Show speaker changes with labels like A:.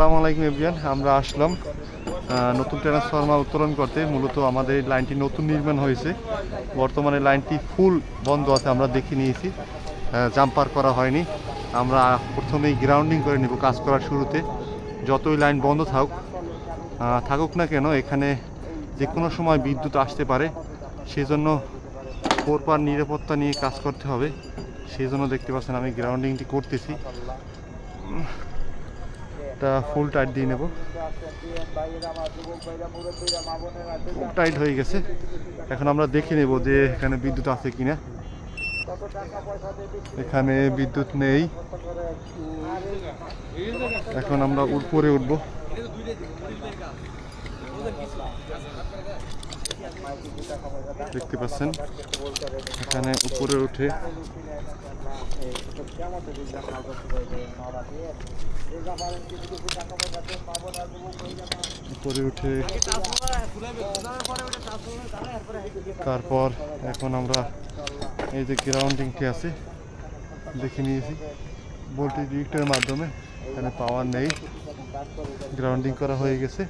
A: আসসালামু আলাইকুম এভরিওয়ান, আমরা আসলাম নতুন ট্রান্সফরমার উত্তোলন করতে। মূলত আমাদের এই লাইনটি নতুন নির্মাণ হয়েছে, বর্তমানে লাইনটি ফুল বন্ধ আছে। আমরা দেখে নিয়েছি, জাম্পার করা হয়নি। আমরা প্রথমেই গ্রাউন্ডিং করে নেব কাজ করার শুরুতে। যতই লাইন বন্ধ থাকুক না কেন, এখানে যে কোনো সময় বিদ্যুৎ আসতে পারে, সেজন্য প্রপার নিরাপত্তা নিয়ে কাজ করতে হবে। সেই জন্য দেখতে পাচ্ছেন আমি গ্রাউন্ডিংটি করতেছি। এটা ফুল টাইট দিয়ে নেব। খুব টাইট হয়ে গেছে। এখন আমরা দেখে নেব যে এখানে বিদ্যুৎ আছে কিনা। এখানে বিদ্যুৎ নেই। এখন আমরা উপরে উঠবো। দেখতে পাচ্ছেন এখানে উপরে উঠে তারপর এখন আমরা এই যে গ্রাউন্ডিংটি আছে দেখে নিয়েছি ভোল্টেজ ডিটেক্টরের মাধ্যমে। এখানে পাওয়ার নেই, গ্রাউন্ডিং করা হয়ে গেছে।